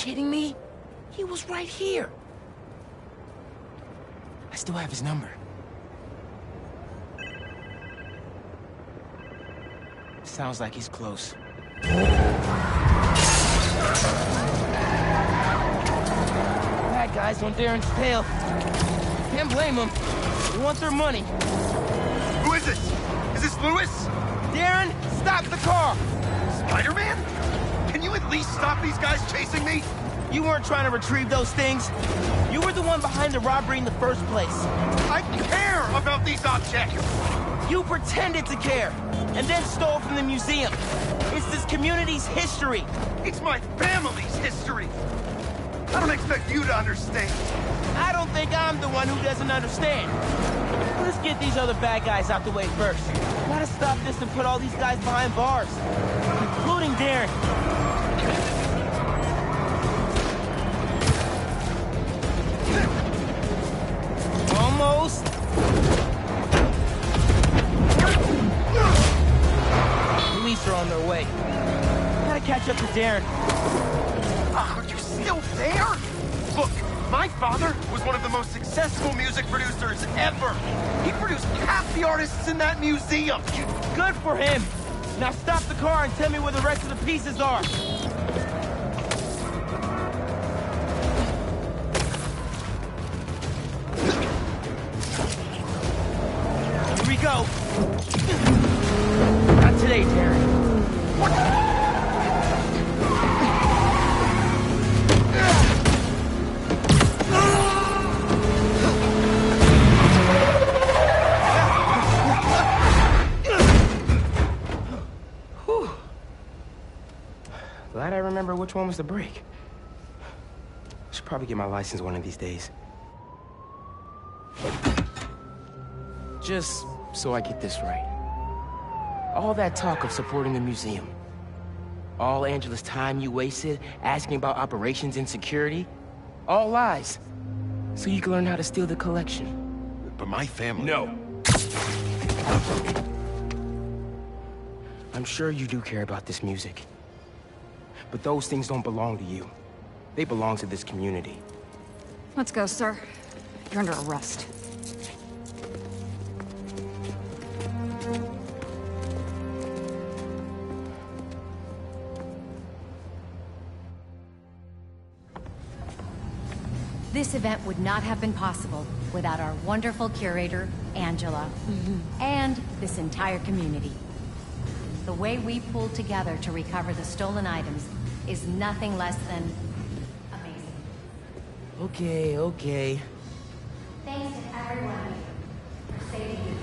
kidding me? He was right here. I still have his number. Sounds like he's close. Bad guys on Darren's tail. Can't blame them. They want their money. Who is it? Is this Lewis? Darren, stop the car! Spider-Man? Can you at least stop these guys chasing me? You weren't trying to retrieve those things. You were the one behind the robbery in the first place. I care about these objects! You pretended to care, and then stole from the museum. It's this community's history. It's my family's history! I don't expect you to understand. I don't think I'm the one who doesn't understand. Let's get these other bad guys out the way first. Gotta stop this and put all these guys behind bars, including Darren. Almost. Police are on their way. Gotta catch up to Darren. Are you still there? Look, my father was one of the most successful music producers ever. He produced half the artists in that museum. Good for him. Now stop the car and tell me where the rest of the pieces are. Here we go. Not today, Darren. What? Glad I remember which one was the brake. Should probably get my license one of these days. Just so I get this right. All that talk of supporting the museum. All Angela's time you wasted asking about operations and security. All lies. So you can learn how to steal the collection. But my family... No. I'm sure you do care about this music. But those things don't belong to you. They belong to this community. Let's go, sir. You're under arrest. This event would not have been possible without our wonderful curator, Angela, and this entire community. The way we pulled together to recover the stolen items is nothing less than amazing. Okay. Thanks to everyone for saving you.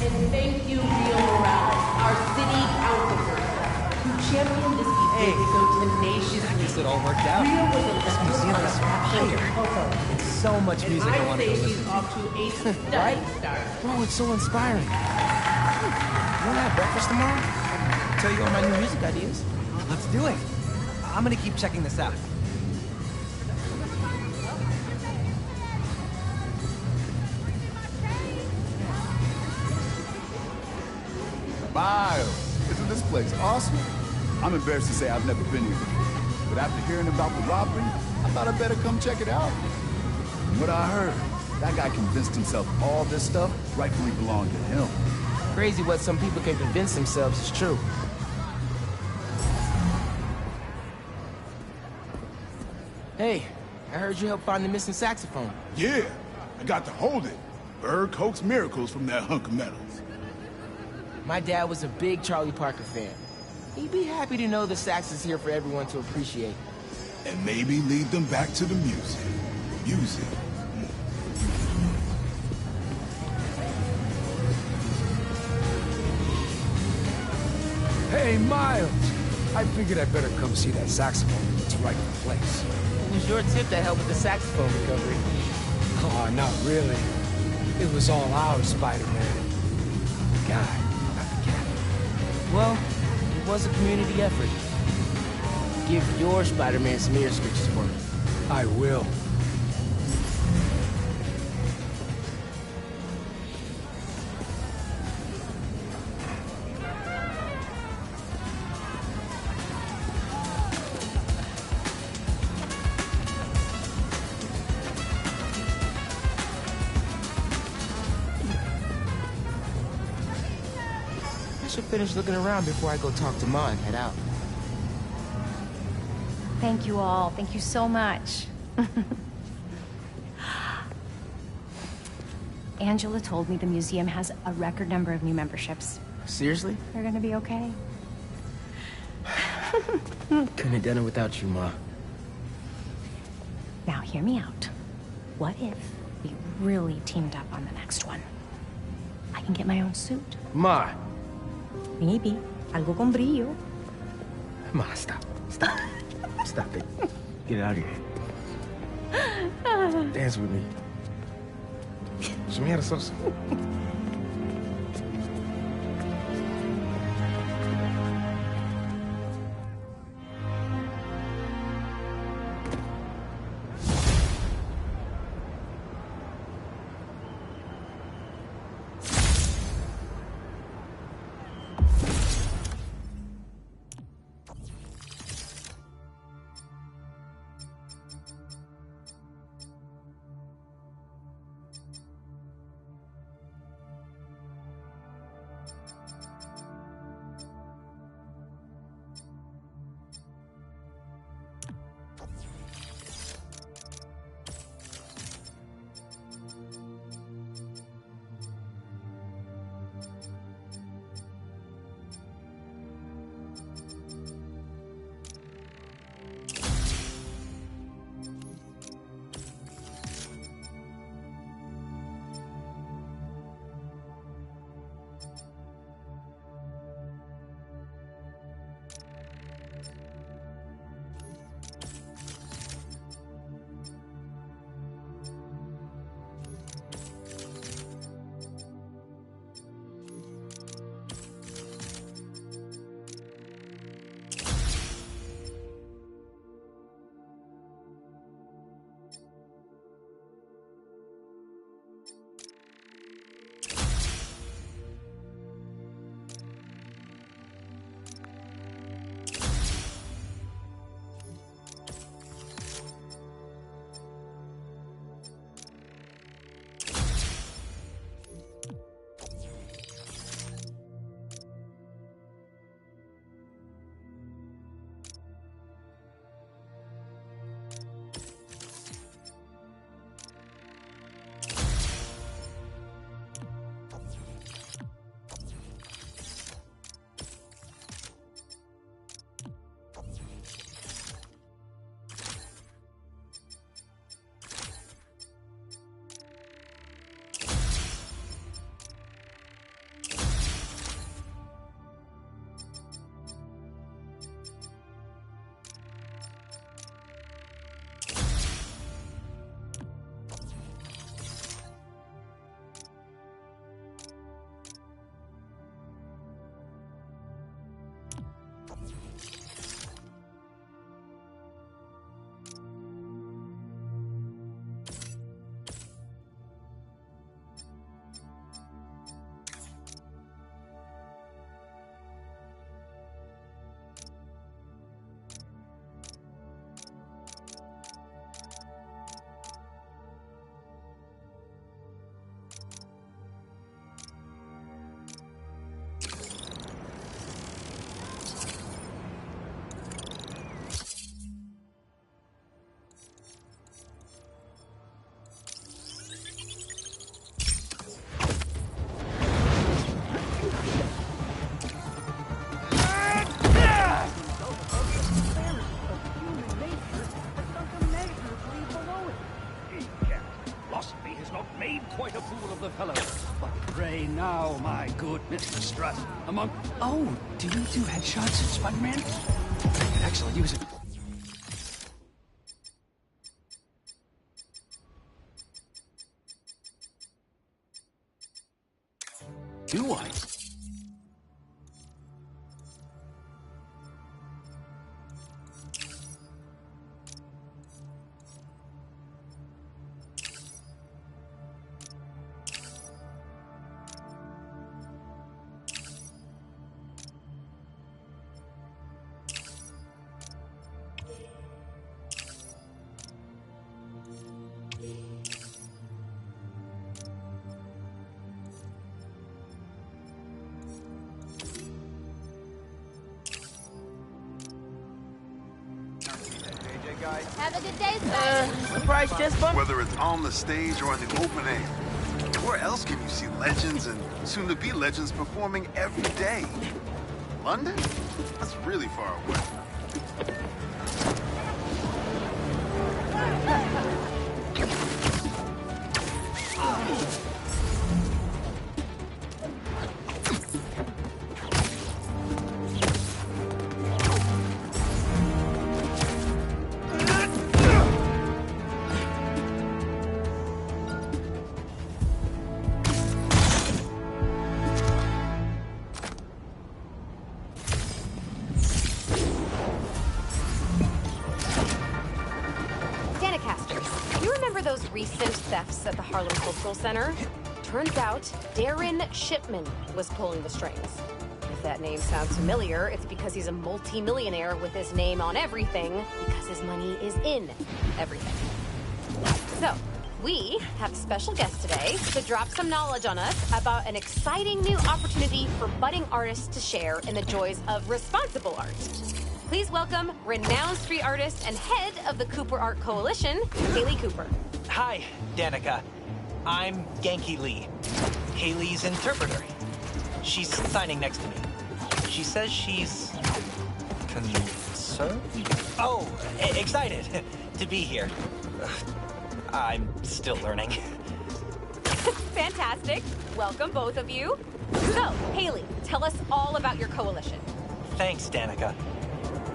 And thank you, Rio Morales, our city council person, who championed this event so tenaciously. I guess it all worked out. Rio was a This museum is fire. It's so much music I want to go I'd say listen she's to. off to a stunning start. Bro, it's so inspiring. You wanna have breakfast tomorrow? Tell you all my new music ideas. Let's do it. I'm gonna keep checking this out. Miles, isn't this place awesome? I'm embarrassed to say I've never been here. But after hearing about the robbery, I thought I'd better come check it out. From what I heard, that guy convinced himself all this stuff rightfully belonged to him. Crazy what some people can convince themselves is true. Hey, I heard you helped find the missing saxophone. Yeah, I got to hold it. Bird coaxed miracles from that hunk of metal. My dad was a big Charlie Parker fan. He'd be happy to know the sax is here for everyone to appreciate. And maybe lead them back to the music. Music. Hey, Miles! I figured I'd better come see that saxophone in its rightful place. It was your tip that helped with the saxophone recovery. Oh, not really. It was all ours, Spider-Man. The guy, not the cat. Well, it was a community effort. Give your Spider-Man some ear scratches for me. I will. I should finish looking around before I go talk to Ma and head out. Thank you all. Thank you so much. Angela told me the museum has a record number of new memberships. Seriously? They're gonna be okay. Couldn't have done it without you, Ma. Now, hear me out. What if we really teamed up on the next one? I can get my own suit. Ma! Maybe. Algo con brillo. Ma, stop. Stop. Stop it. Get out of here. Dance with me. Show me how to salsa. Now, my good Mr. Strut, among... Oh, do you do headshots at Spider-Man? I could actually use it. Do I? a good day, Spider. Surprise chest bump? Whether it's on the stage or in the open air, where else can you see legends and soon-to-be legends performing every day? London? That's really far away. Recent thefts at the Harlem Cultural Center. Turns out Darren Shipman was pulling the strings. If that name sounds familiar, it's because he's a multi-millionaire with his name on everything, because his money is in everything. So, we have a special guest today to drop some knowledge on us about an exciting new opportunity for budding artists to share in the joys of responsible art. Please welcome renowned street artist and head of the Cooper Art Coalition, Haley Cooper. Hi, Danica. I'm Genki Lee, Haley's interpreter. She's signing next to me. She says she's... concerned? Oh, excited to be here. I'm still learning. Fantastic. Welcome, both of you. So, Haley, tell us all about your coalition. Thanks, Danica.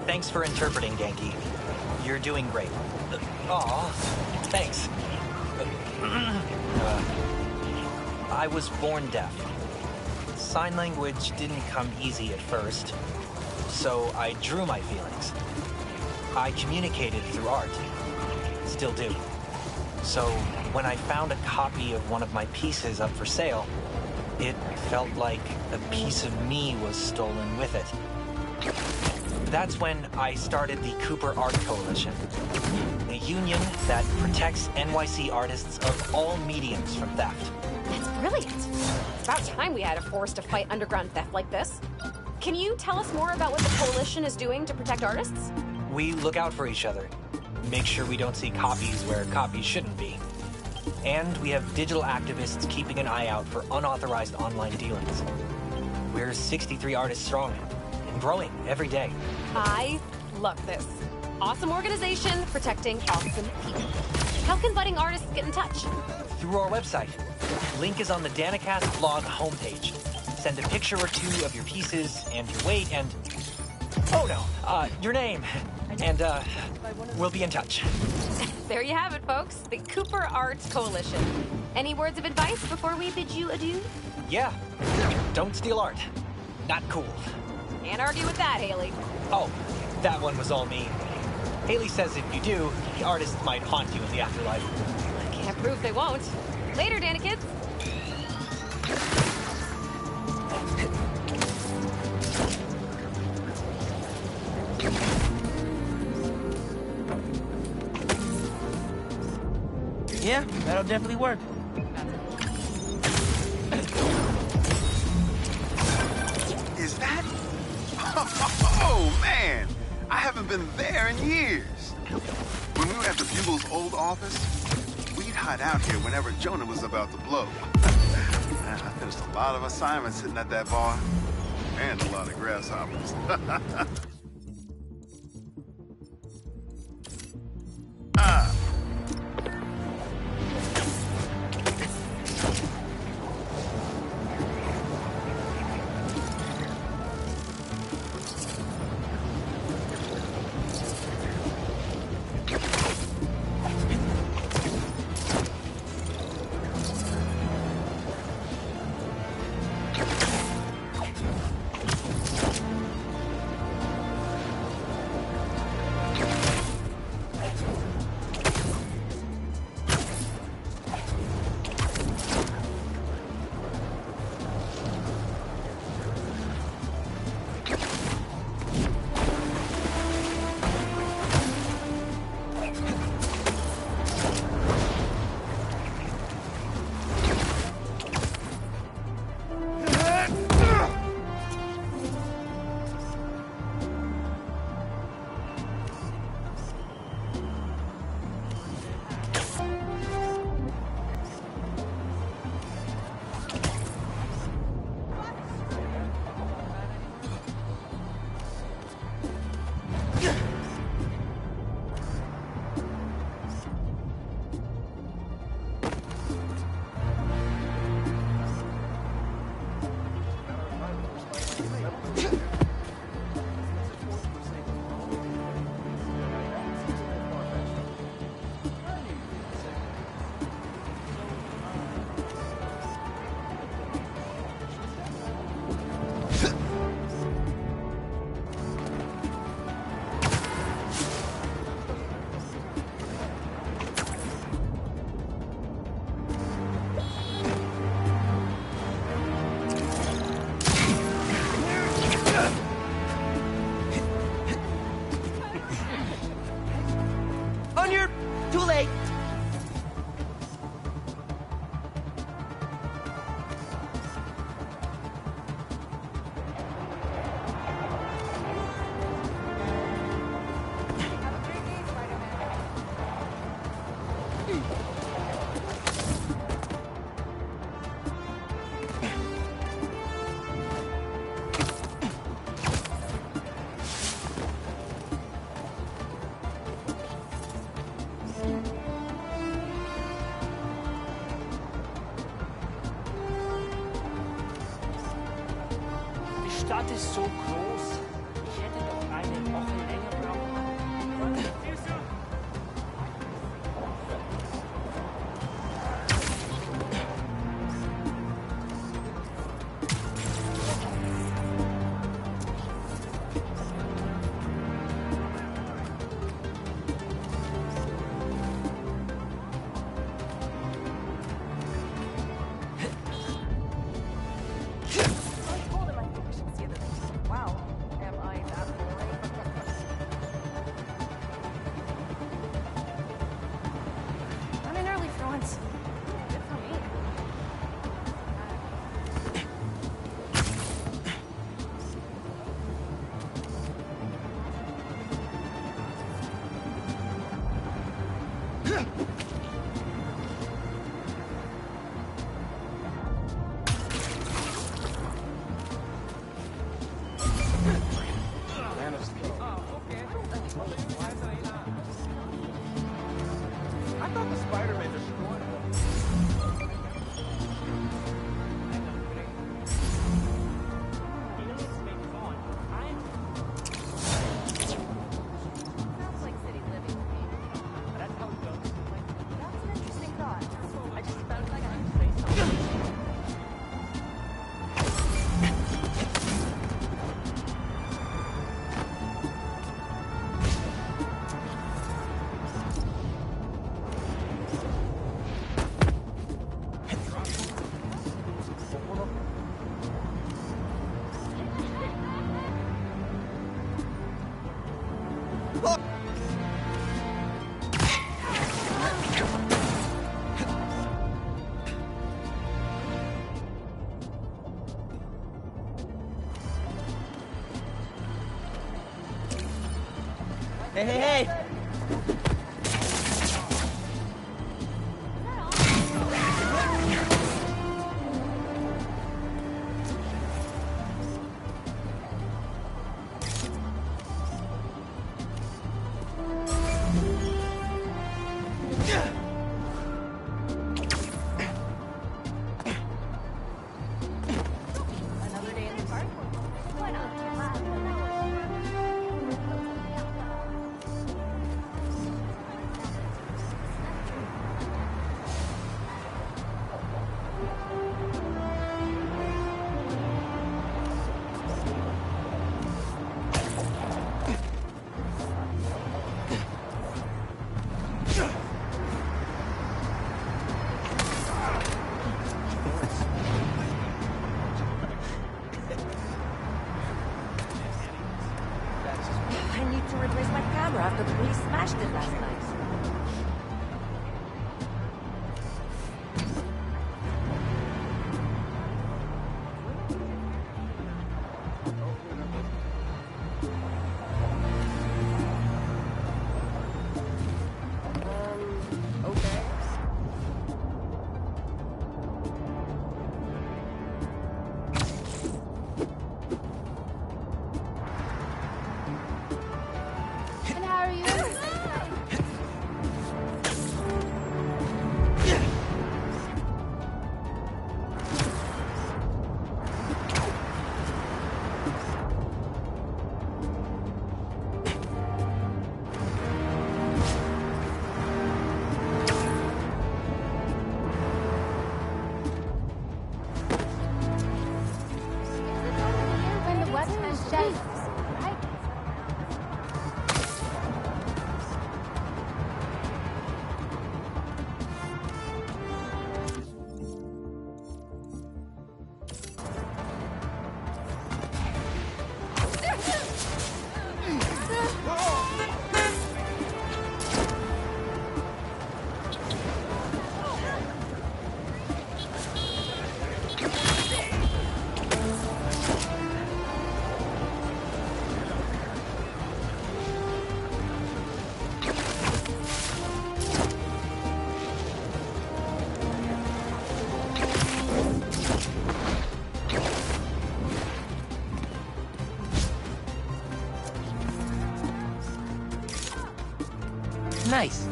Thanks for interpreting, Genki. You're doing great. Aw, thanks. I was born deaf. Sign language didn't come easy at first, so I drew my feelings. I communicated through art. Still do. So when I found a copy of one of my pieces up for sale, it felt like a piece of me was stolen with it. That's when I started the Cooper Art Coalition, a union that protects NYC artists of all mediums from theft. That's brilliant. It's about time we had a force to fight underground theft like this. Can you tell us more about what the coalition is doing to protect artists? We look out for each other, make sure we don't see copies where copies shouldn't be. And we have digital activists keeping an eye out for unauthorized online dealings. We're 63 artists strong, and growing every day. I love this. Awesome organization protecting awesome people. How can budding artists get in touch? Through our website. Link is on the Danicast blog homepage. Send a picture or two of your pieces and your weight and... oh no, your name. And, we'll be in touch. There you have it, folks. The Cooper Art Coalition. Any words of advice before we bid you adieu? Yeah. Don't steal art. Not cool. Can't argue with that, Haley. Oh, that one was all me. Haley says if you do, the artist might haunt you in the afterlife. I can't prove they won't. Later, Danikids. Yeah, that'll definitely work. Is that? Oh, man! I haven't been there in years. When we were at the Bugle's old office, we'd hide out here whenever Jonah was about to blow. Man, I finished a lot of assignments sitting at that bar. And a lot of grasshoppers. Too late. Die Stadt ist so groß. Ich hätte doch eine Woche länger brauchen. Hey, hey, hey! Nice.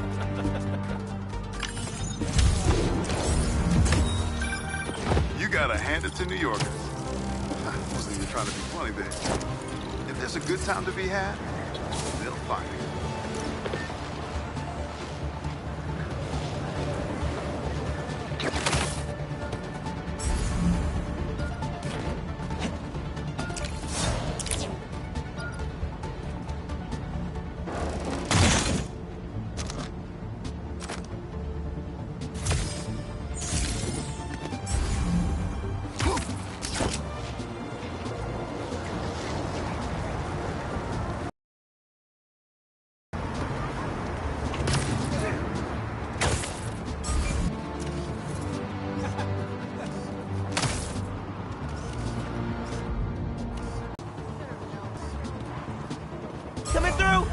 You gotta hand it to New Yorkers. I wasn't even trying to be funny there. If there's a good time to be had, they'll find it. Coming through!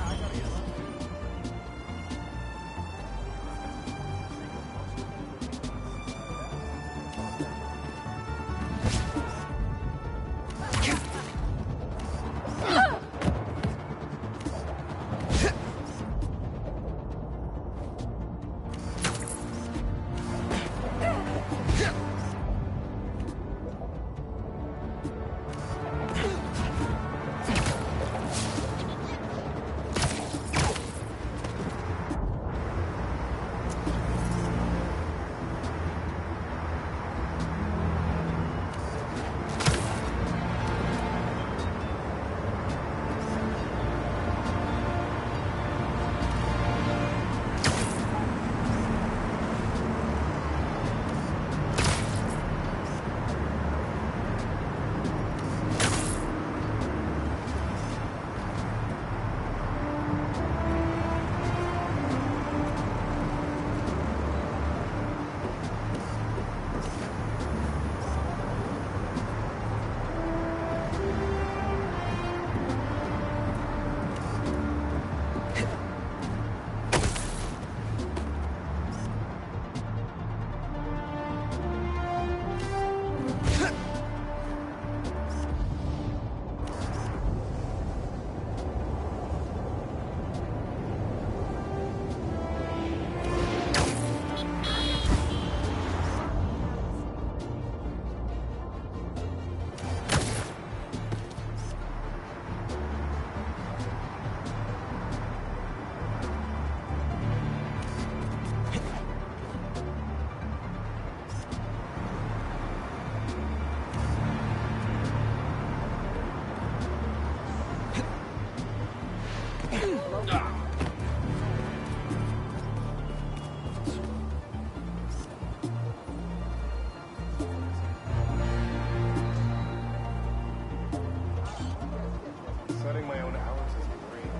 Setting my own hours is great.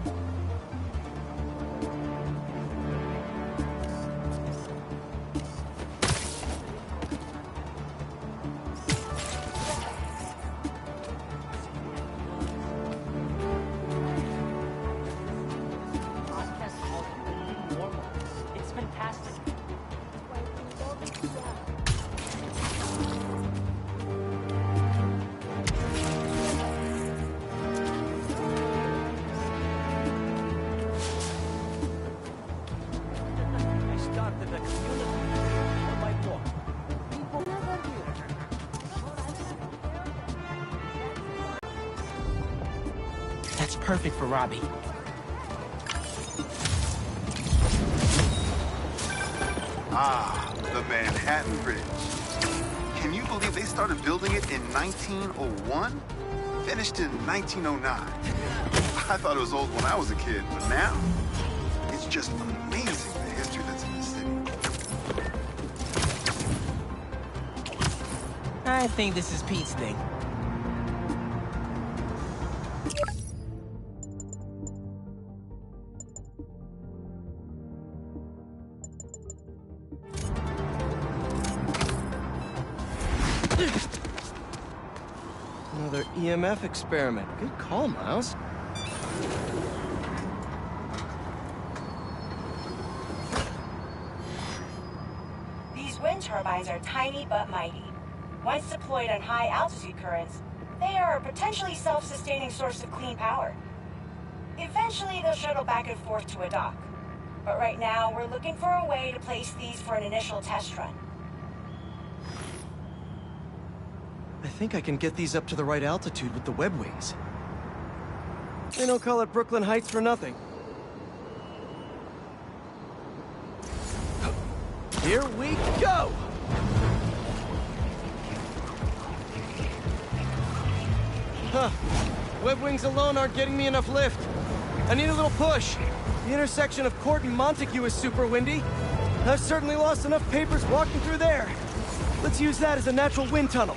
It's fantastic. I started a community for my book. People never That's perfect for Robbie. Ah, the Manhattan Bridge. Can you believe they started building it in 1901? Finished in 1909. I thought it was old when I was a kid, but now, it's just amazing the history that's in the city. I think this is Pete's thing. Another EMF experiment. Good call, Miles. These wind turbines are tiny but mighty. Once deployed on high altitude currents, they are a potentially self-sustaining source of clean power. Eventually, they'll shuttle back and forth to a dock. but right now we're looking for a way to place these for an initial test run. I think I can get these up to the right altitude with the web wings. They don't call it Brooklyn Heights for nothing. Here we go! Huh. Web wings alone aren't getting me enough lift. I need a little push. The intersection of Court and Montague is super windy. I've certainly lost enough papers walking through there. Let's use that as a natural wind tunnel.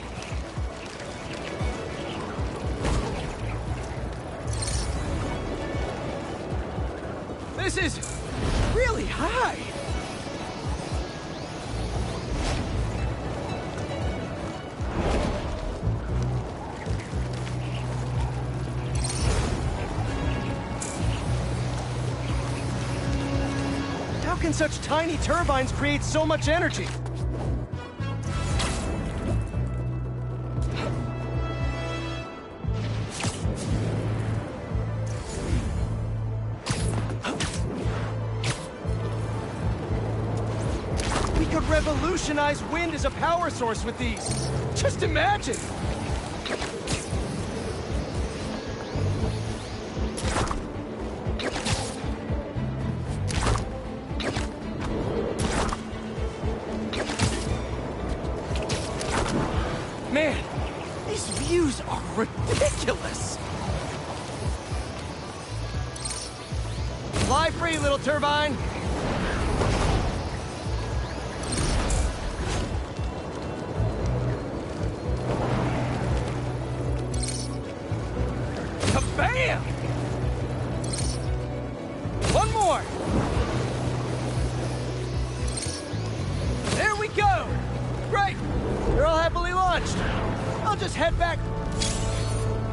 This is really high. How can such tiny turbines create so much energy? We could revolutionize wind as a power source with these. Just imagine! Man, these views are ridiculous! Fly free, little turbine! Kabam! One more! There we go! Great! They're all happily launched. I'll just head back.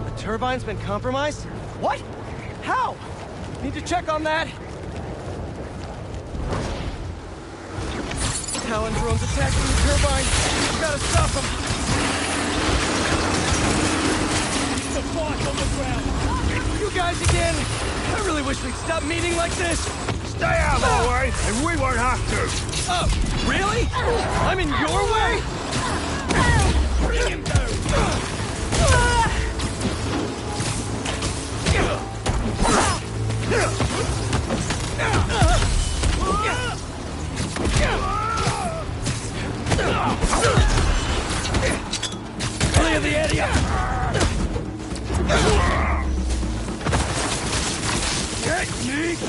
The turbine's been compromised? What? How? Need to check on that. Talon drones attacking the turbine. Gotta stop them. The boss on the ground. You guys again. I really wish we'd stop meeting like this. Stay out of our way, and we won't have to. Oh, really? I'm in your way? Bring him down. Clear the area! Technique!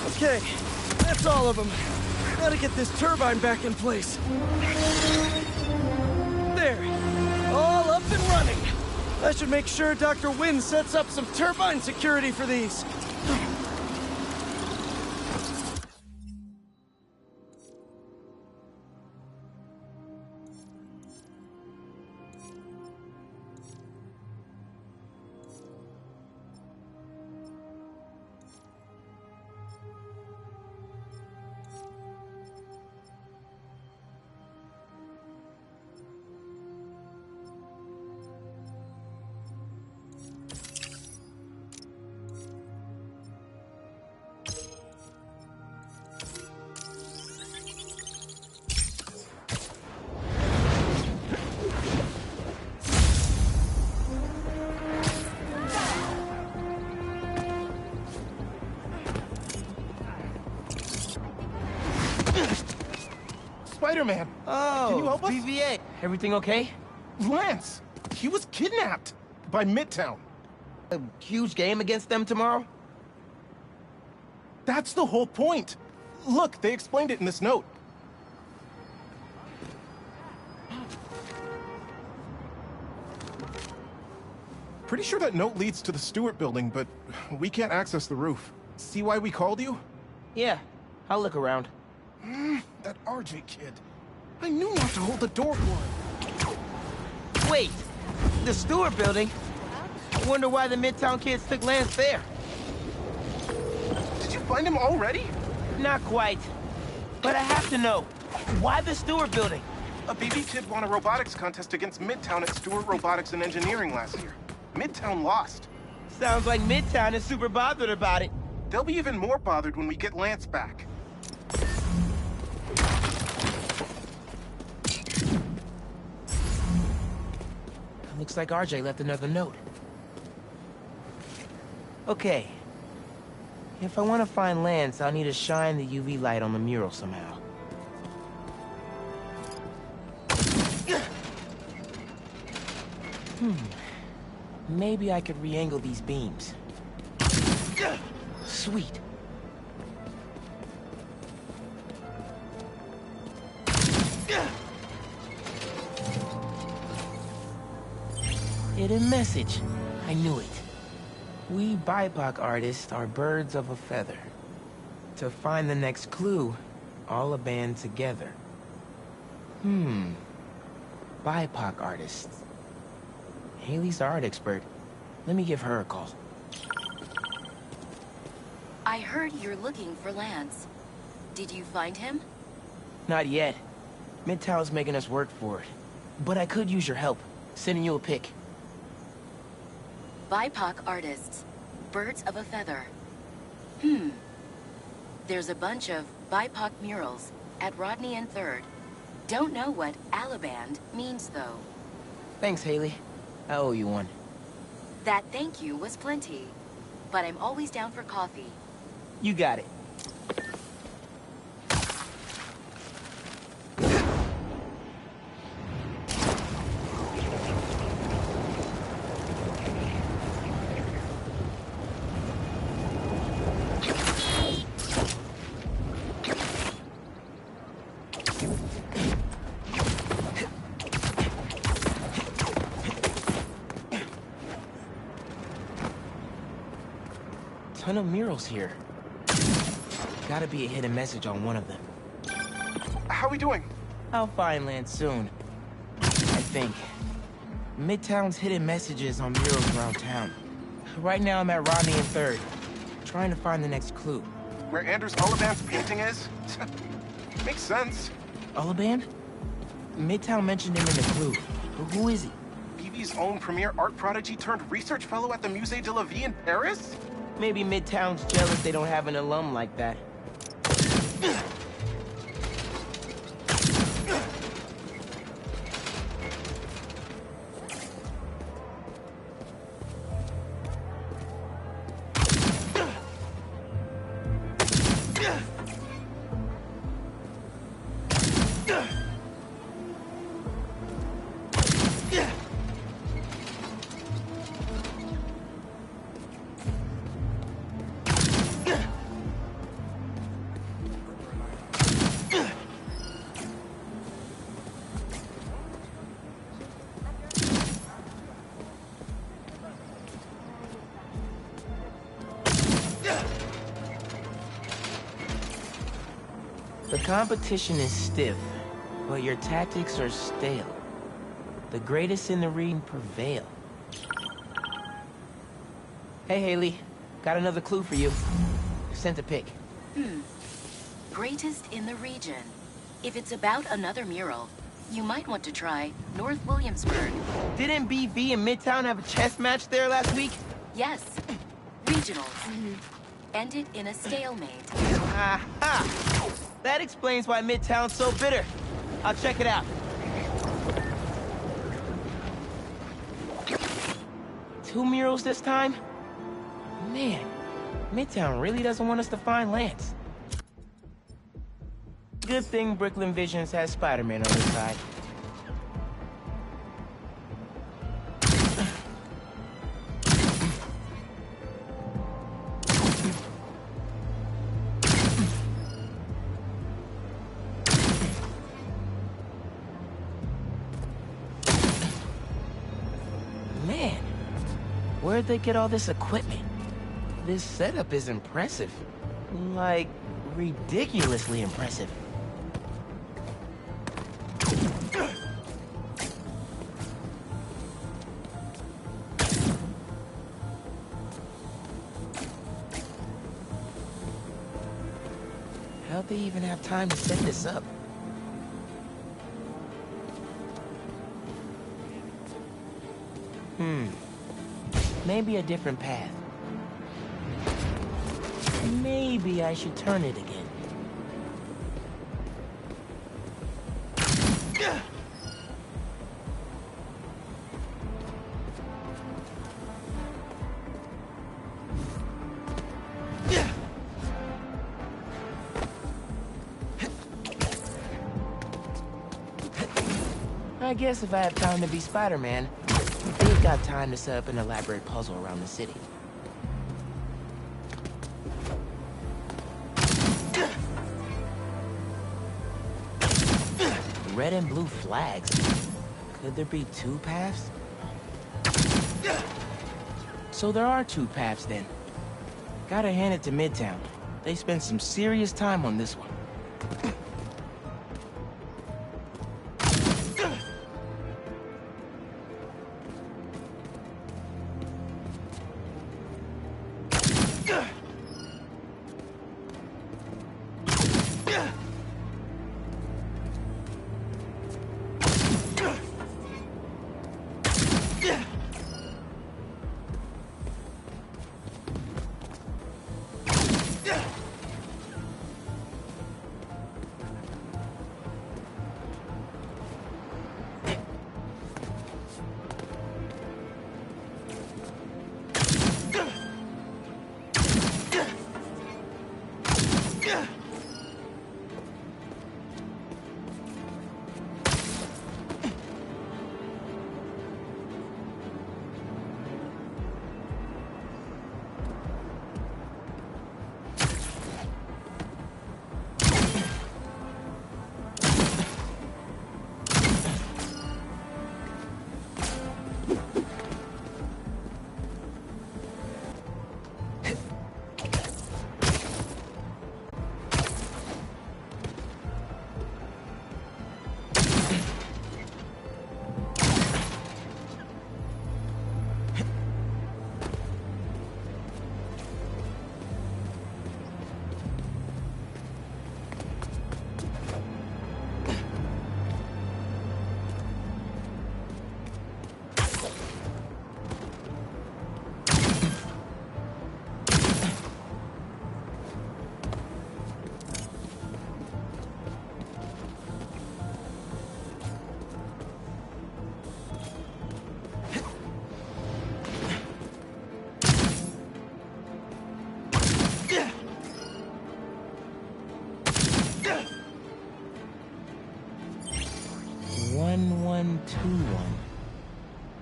Okay, that's all of them. Gotta get this turbine back in place. There, all up and running. I should make sure Dr. Wynn sets up some turbine security for these. Spider-Man! Oh, can you help us? BVA. Everything okay? Lance! He was kidnapped by Midtown. A huge game against them tomorrow? That's the whole point. Look, they explained it in this note. Pretty sure that note leads to the Stewart building, but we can't access the roof. See why we called you? Yeah, I'll look around. That RJ kid. I knew not to hold the door for him. Wait, the Stewart building? I wonder why the Midtown kids took Lance there. Did you find him already? Not quite. But I have to know. Why the Stewart building? A BB kid won a robotics contest against Midtown at Stewart Robotics and Engineering last year. Midtown lost. Sounds like Midtown is super bothered about it. They'll be even more bothered when we get Lance back. Looks like RJ left another note. Okay. If I want to find Lance, I'll need to shine the UV light on the mural somehow. Maybe I could re-angle these beams. Sweet. Hidden message. I knew it. We BIPOC artists are birds of a feather. To find the next clue, all a band together. BIPOC artists. Haley's the art expert. Let me give her a call. I heard you're looking for Lance. Did you find him? Not yet. Midtown's making us work for it. But I could use your help. Sending you a pic. BIPOC artists. Birds of a feather. There's a bunch of BIPOC murals at Rodney and 3rd. Don't know what Alaband means, though. Thanks, Haley. I owe you one. That thank you was plenty. But I'm always down for coffee. You got it. Ton of murals here. Gotta be a hidden message on one of them. How we doing? I'll find Lance soon. I think. Midtown's hidden messages on murals around town. Right now I'm at Rodney and 3rd, trying to find the next clue. Where Anders Ollivand's painting is? Makes sense. Ollivand? Midtown mentioned him in the clue. But who is he? BB's own premier art prodigy turned research fellow at the Musée de la Vie in Paris? Maybe Midtown's jealous they don't have an alum like that. The competition is stiff, but your tactics are stale. The greatest in the ring prevail. Hey, Haley. Got another clue for you. Sent a pic. Greatest in the region. If it's about another mural, you might want to try North Williamsburg. Didn't BV and Midtown have a chess match there last week? Yes. Regionals. Ended in a stalemate. Aha! That explains why Midtown's so bitter. I'll check it out. Two murals this time? Man, Midtown really doesn't want us to find Lance. Good thing Brooklyn Visions has Spider-Man on his side. Man, where'd they get all this equipment? This setup is impressive. Like, ridiculously impressive. How'd they even have time to set this up? Maybe a different path. maybe I should turn it again. I guess if I have time to be Spider-Man, they've got time to set up an elaborate puzzle around the city. Red and blue flags. Could there be two paths? So there are two paths then. Gotta hand it to Midtown. They spent some serious time on this one.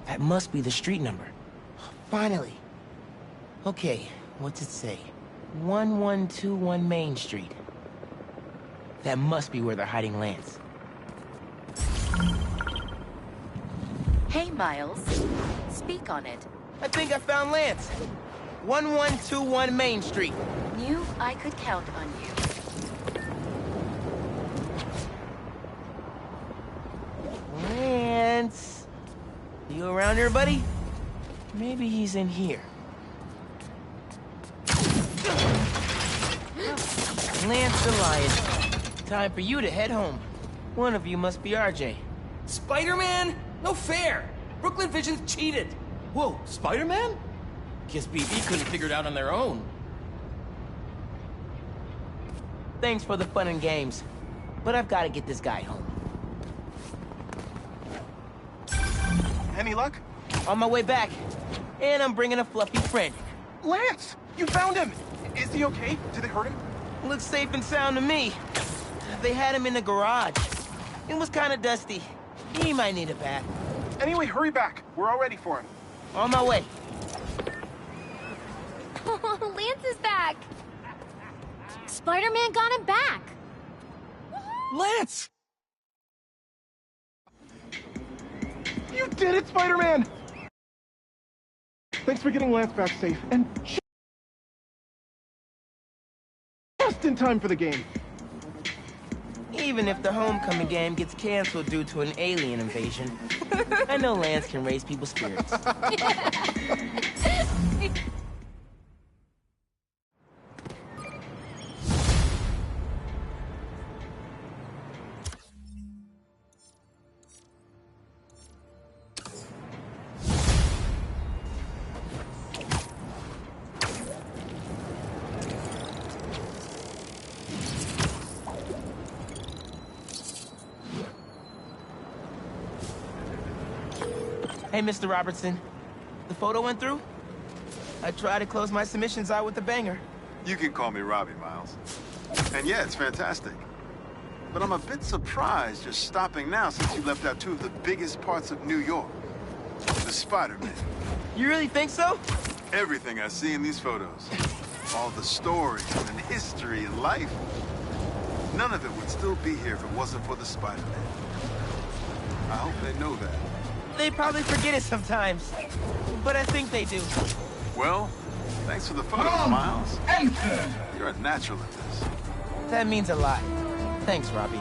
That must be the street number. Finally. Okay, what's it say? 1121 Main Street. That must be where they're hiding Lance. Hey, Miles. Speak on it. I think I found Lance. 1121 Main Street. Knew I could count on you. Lance. You around here, buddy? Maybe he's in here. Lance the Lion. Time for you to head home. One of you must be RJ. Spider-Man? No fair! Brooklyn Vision's cheated! Whoa, Spider-Man? Guess BB couldn't figure it out on their own. Thanks for the fun and games, but I've got to get this guy home. Any luck? On my way back. And I'm bringing a fluffy friend. Lance! You found him! Is he okay? Did they hurt him? Looks safe and sound to me. They had him in the garage. It was kind of dusty. He might need a bath. Anyway, hurry back. We're all ready for him. On my way. Oh, Lance is back! Spider-Man got him back! Lance! You did it, Spider-Man! Thanks for getting Lance back safe, and just in time for the game. Even if the homecoming game gets canceled due to an alien invasion, I know Lance can raise people's spirits. Hey, Mr. Robertson. The photo went through? I tried to close my submissions out with a banger. You can call me Robbie, Miles. And yeah, it's fantastic. But I'm a bit surprised you're stopping now since you left out two of the biggest parts of New York. The Spider-Man. You really think so? Everything I see in these photos. All the stories and history and life. None of it would still be here if it wasn't for the Spider-Man. I hope they know that. They probably forget it sometimes. But I think they do. Well, thanks for the photos, Miles. You're a natural at this. That means a lot. Thanks, Robbie.